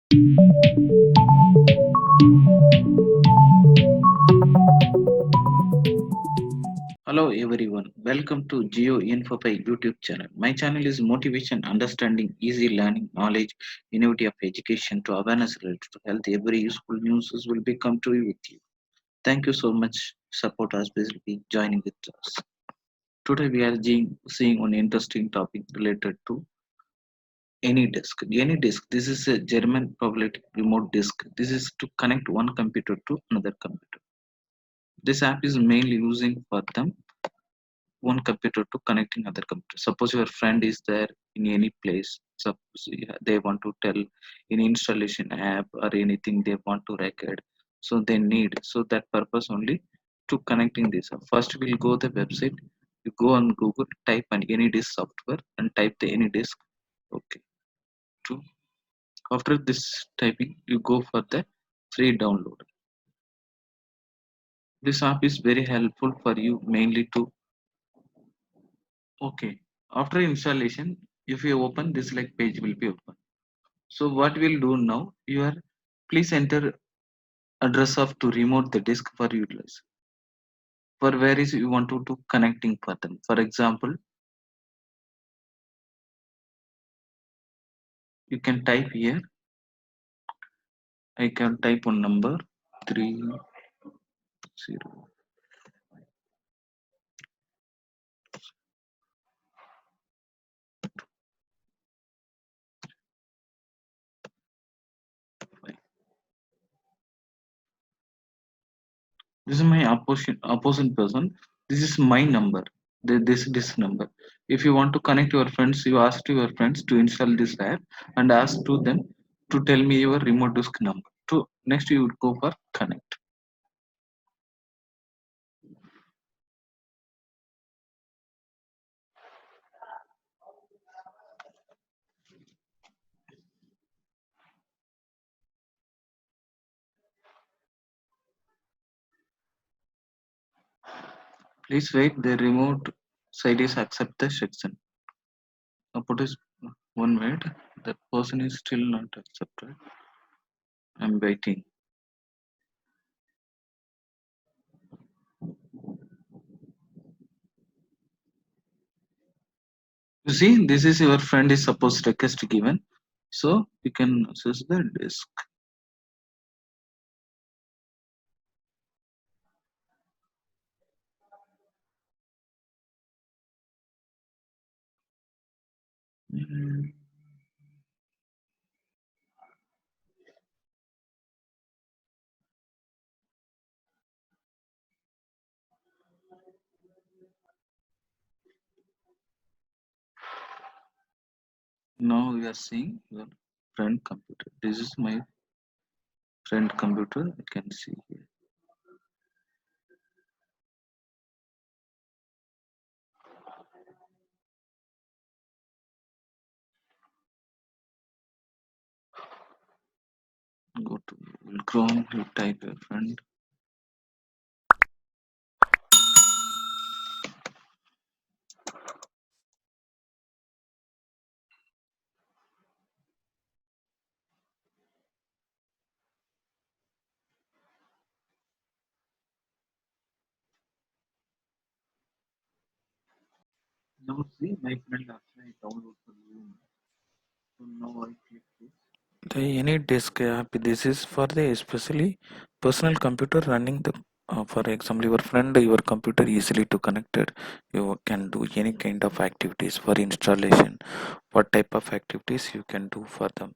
Hello everyone, welcome to Geo Info5 YouTube channel. My channel is motivation, understanding, easy learning, knowledge, innovative education to awareness related to health. Every useful news will be come to you with you. Thank you so much. Support us, please be joining with us. Today we are seeing an interesting topic related to AnyDesk. AnyDesk. This is a German public remote disk. This is to connect one computer to another computer. This app is mainly using for them one computer to connecting other computer. Suppose your friend is there in any place. Suppose they want to tell in installation app or anything they want to record. So they need so that purpose only to connecting this. First we'll go the website. You go on Google, type an AnyDisk software and type the AnyDisk. Okay. To after this typing, you go for the free download. This app is very helpful for you mainly to okay. After installation, if you open this like page will be open. So what we'll do now, you are please enter address of to remote the disk for utilize. For where is you want to do connecting for them. For example, you can type here. I can type on number 30. This is my opposite person. This is my number. This number. If you want to connect your friends, you ask to your friends to install this app and ask to them to tell me your remote disk number. To next you would go for connect. Please wait. The remote side is accept the section. Put is one wait. That person is still not accepted. I'm waiting. You see, this is your friend is supposed request given. So you can access the disk. Mm, Now we are seeing your friend computer. This is my friend computer. You can see here. Go to Google Chrome. You type your friend. Now see my friend after I download for Zoom. So now I click this. The any disk app. This is for the especially personal computer running the. For example, your friend, your computer easily to connected. You can do any kind of activities for installation. What type of activities you can do for them?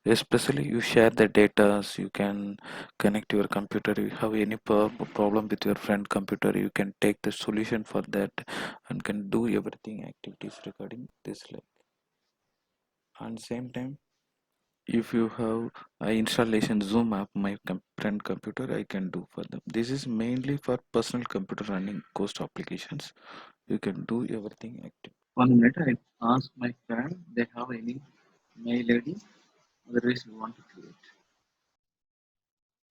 Especially you share the data. You can connect your computer. You have any problem with your friend computer. You can take the solution for that and can do everything activities regarding this. Like and same time if you have installation zoom app my friend computer I can do for them. This is mainly for personal computer running cost applications. You can do everything active. 1 minute I ask my friend they have any mail id otherwise you want to create.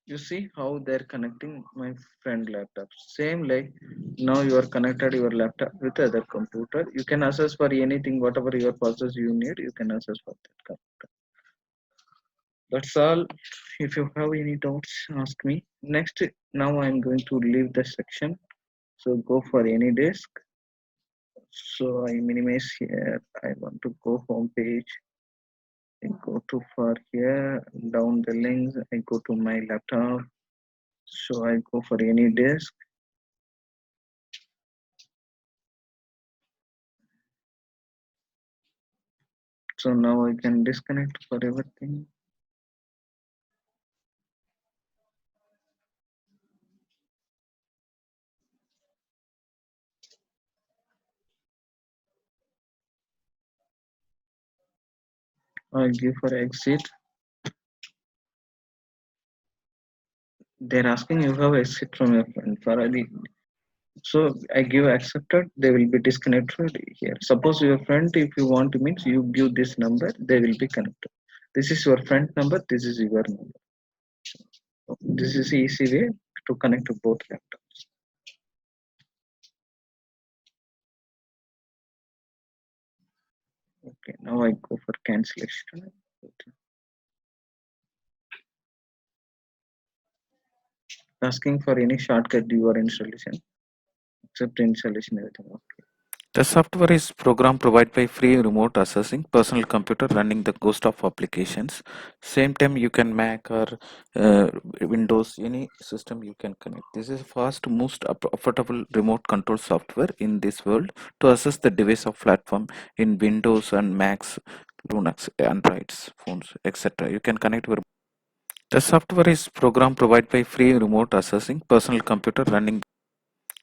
You see how they're connecting my friend laptop same like now you are connected your laptop with other computer. You can access for anything whatever your process you need you can access for that computer. That's all. If you have any doubts, ask me. Next, now I'm going to leave the section. So go for any disk. So I minimize here. I want to go home page. I go to for here. Down the links. I go to my laptop. So I go for any disk. So now I can disconnect for everything. I give for exit. They're asking you have exit from your friend. For so I give accepted. They will be disconnected here. Suppose your friend, if you want to meet, you give this number. They will be connected. This is your friend number. This is your number. This is easy way to connect to both laptops. Okay, now I go for cancellation. Asking for any shortcut your installation. Except installation everything. Okay. The software is program provided by free remote accessing personal computer running the ghost of applications. Same time you can Mac or Windows, any system you can connect. This is fast, most affordable remote control software in this world to access the device of platform in Windows and Macs, Linux, Androids, phones, etc. You can connect your. The software is program provided by free remote accessing personal computer running.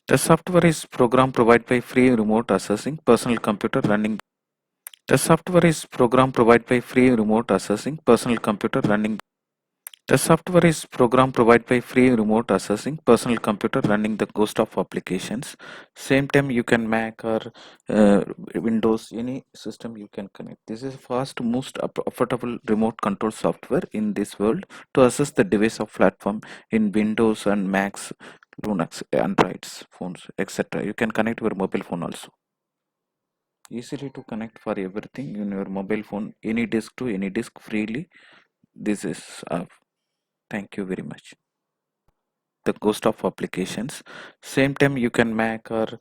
The software is program provided by free remote accessing personal computer running. The software is program provided by free remote accessing personal computer running. The software is program provided by free remote accessing personal computer running the ghost of applications. Same time you can Mac or Windows, any system you can connect. This is fast, most affordable remote control software in this world to access the device of platform in Windows and Macs, Linux, Androids, phones, etc. You can connect your mobile phone also. Easily to connect for everything in your mobile phone, any disk to any disk freely. This is thank you very much. The ghost of applications. Same time you can Mac or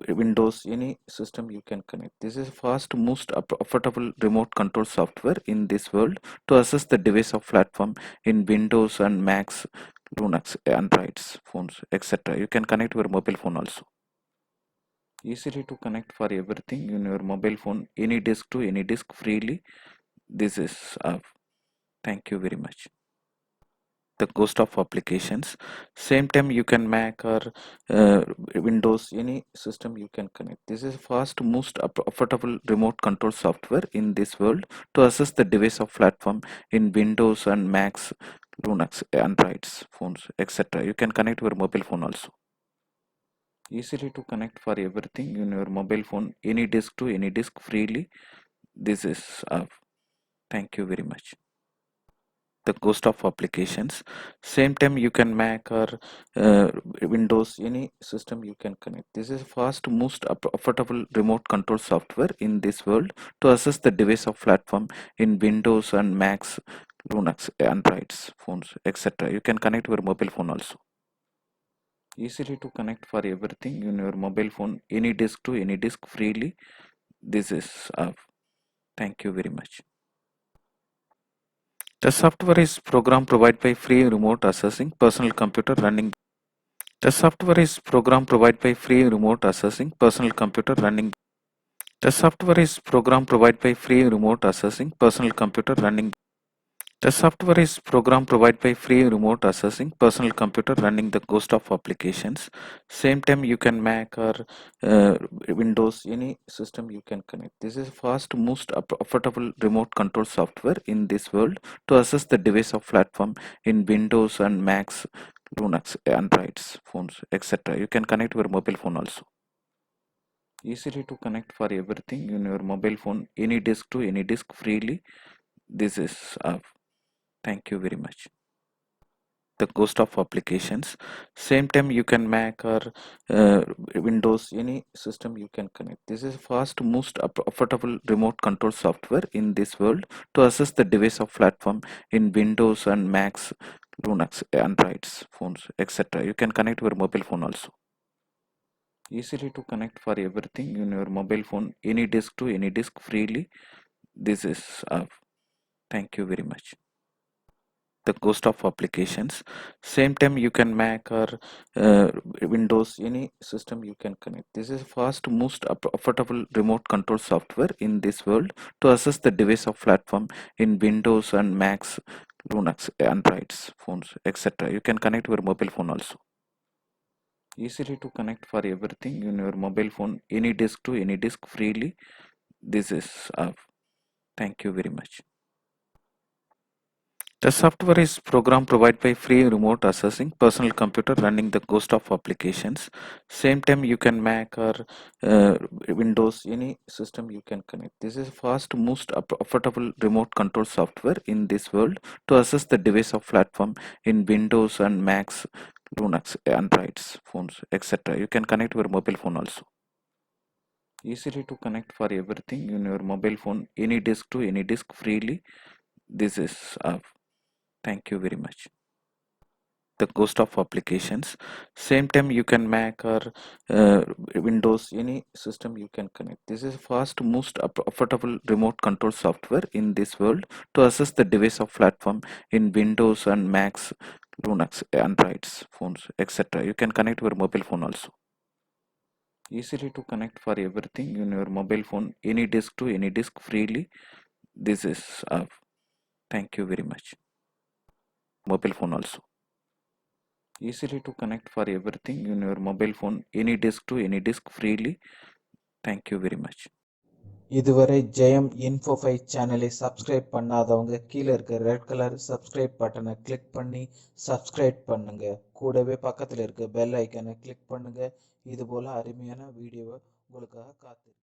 Windows, any system you can connect. This is fast, most affordable remote control software in this world to access the device of platform in Windows and Macs, Linux, Androids, phones, etc. You can connect your mobile phone also. Easily to connect for everything in your mobile phone, any disk to any disk freely. This is thank you very much. The ghost of applications. Same time you can Mac or Windows, any system you can connect. This is fast, most affordable remote control software in this world to access the device of platform in Windows and Macs, Linux, Androids, phones, etc. You can connect your mobile phone also. Easily to connect for everything in your mobile phone, any disk to any disk freely. This is thank you very much. The ghost of applications. Same time you can Mac or Windows, any system you can connect. This is fast, most affordable remote control software in this world to access the device of platform in Windows and Macs, Linux, Androids, phones, etc. You can connect your mobile phone also. Easily to connect for everything in your mobile phone, any disk to any disk freely. This is thank you very much. The software is program provided by free remote accessing personal computer running. The software is program provided by free remote accessing personal computer running. The software is program provided by free remote accessing personal computer running. The software is program provided by free remote accessing personal computer running the ghost of applications. Same time you can Mac or Windows, any system you can connect. This is fast, most affordable remote control software in this world to access the device of platform in Windows and Macs, Linux, Androids, phones, etc. You can connect your mobile phone also. Easily to connect for everything in your mobile phone, any disk to any disk freely. This is thank you very much. the ghost of applications. Same time you can Mac or uh, Windows, any system you can connect. This is fast, most affordable remote control software in this world to access the device of platform in Windows and Macs, Linux, Androids, phones, etc. You can connect your mobile phone also. Easily to connect for everything in your mobile phone, any disk to any disk freely. This is thank you very much. The ghost of applications. Same time you can Mac or Windows, any system you can connect. This is fast, most affordable remote control software in this world to access the device of platform in Windows and Macs, Linux, Androids, phones, etc. You can connect your mobile phone also. Easily to connect for everything in your mobile phone, any disk to any disk freely. This is thank you very much. The software is program provided by free remote accessing personal computer running the ghost of applications. Same time you can Mac or Windows, any system you can connect. This is fast, most affordable remote control software in this world to access the device of platform in Windows and Macs, Linux, Androids, phones, etc. You can connect your mobile phone also. Easily to connect for everything in your mobile phone, any disk to any disk freely. This is thank you very much. The ghost of applications. Same time you can Mac or Windows, any system you can connect. This is fast, most affordable remote control software in this world to access the device of platform in Windows and Macs, Linux, Androids, phones, etc. You can connect your mobile phone also. Easily to connect for everything in your mobile phone, any disk to any disk freely. This is thank you very much. Mobile phone also. Easily to connect for everything in your mobile phone, any disk to any disk freely. Thank you very much. இதுவரை ஜெயம் info 5 சேனலை subscribe பண்ணாதவங்க கீழே இருக்க red colour subscribe பட்டனை click பண்ணி subscribe பண்ணுங்க. கூடவே பக்கத்தில் இருக்க பெல் ஐக்கனை கிளிக் பண்ணுங்க. இது போல அருமையான வீடியோவை உங்களுக்காக காத்திருக்கு.